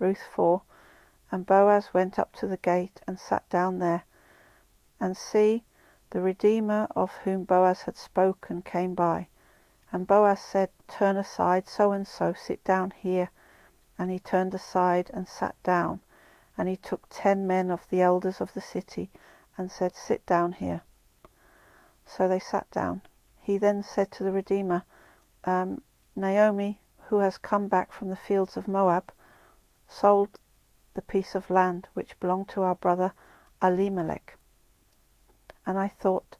Ruth 4. And Boaz went up to the gate and sat down there. And see, the Redeemer of whom Boaz had spoken came by. And Boaz said, Turn aside, so-and-so, sit down here. And he turned aside and sat down. And he took 10 men of the elders of the city and said, Sit down here. So they sat down. He then said to the Redeemer, Naomi, who has come back from the fields of Moab, sold the piece of land which belonged to our brother Elimelech. And I thought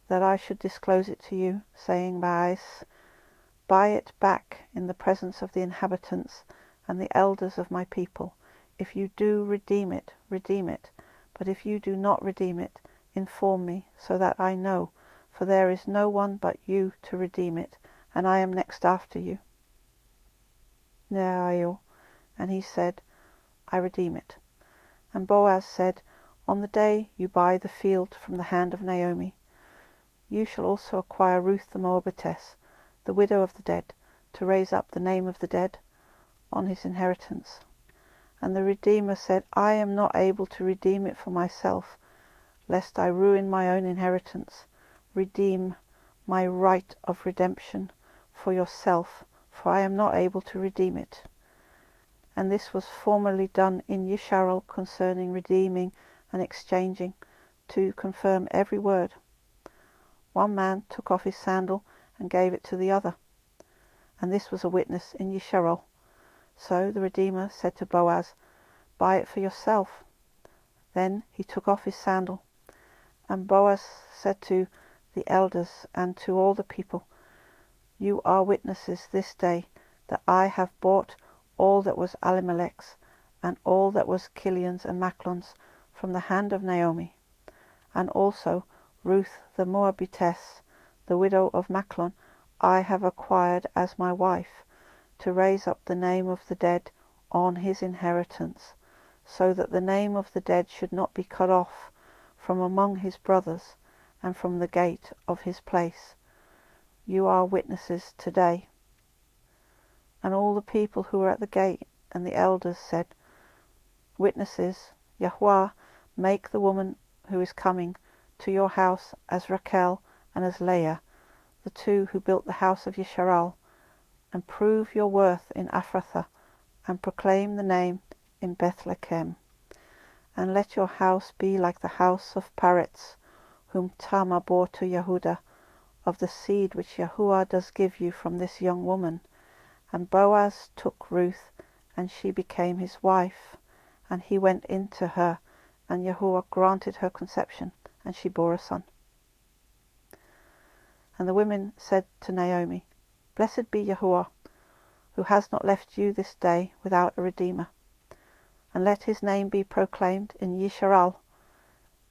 that I should disclose it to you, saying, Buy it back in the presence of the inhabitants and the elders of my people. If you do redeem it, redeem it. But if you do not redeem it, inform me, so that I know, for there is no one but you to redeem it, and I am next after you. And he said, I redeem it. And Boaz said, On the day you buy the field from the hand of Naomi, you shall also acquire Ruth the Moabitess, the widow of the dead, to raise up the name of the dead on his inheritance. And the Redeemer said, I am not able to redeem it for myself, lest I ruin my own inheritance. Redeem my right of redemption for yourself, for I am not able to redeem it. And this was formerly done in Yisrael concerning redeeming and exchanging, to confirm every word. One man took off his sandal and gave it to the other, and this was a witness in Yisrael. So the Redeemer said to Boaz, Buy it for yourself. Then he took off his sandal, and Boaz said to the elders and to all the people, You are witnesses this day that I have bought all that was Elimelech's, and all that was Kilion's and Machlon's from the hand of Naomi, and also Ruth the Moabitess, the widow of Machlon, I have acquired as my wife, to raise up the name of the dead on his inheritance, so that the name of the dead should not be cut off from among his brothers, and from the gate of his place. You are witnesses today. And all the people who were at the gate and the elders said, Witnesses, Yahuah, make the woman who is coming to your house as Rachel and as Leah, the two who built the house of Yisrael, and prove your worth in Ephrathah, and proclaim the name in Bethlekem. And let your house be like the house of Paretz, whom Tamar bore to Yehudah, of the seed which Yahuah does give you from this young woman. And Boaz took Ruth, and she became his wife. And he went in to her, and Yahuah granted her conception, and she bore a son. And the women said to Naomi, Blessed be Yahuah, who has not left you this day without a redeemer. And let his name be proclaimed in Yisrael,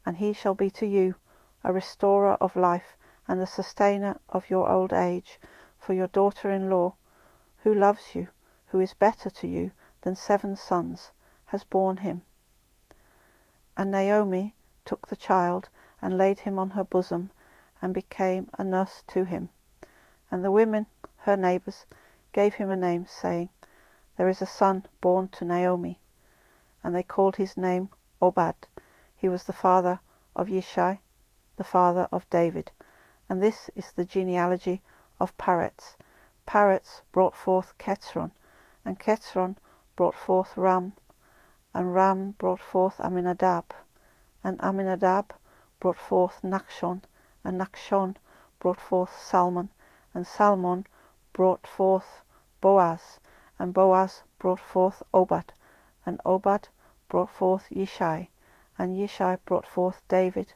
and he shall be to you a restorer of life, and the sustainer of your old age, for your daughter-in-law, who loves you, who is better to you than 7 sons, has borne him. And Naomi took the child, and laid him on her bosom, and became a nurse to him. And the women, her neighbours, gave him a name, saying, There is a son born to Naomi. And they called his name Obad. He was the father of Yishai, the father of David. And this is the genealogy of Paretz. Paretz brought forth Ketzron, and Ketzron brought forth Ram, and Ram brought forth Aminadab, and Aminadab brought forth Nachshon, and Nachshon brought forth Salmon, and Salmon brought forth Boaz, and Boaz brought forth Obad, and Obad brought forth Yishai, and Yishai brought forth David,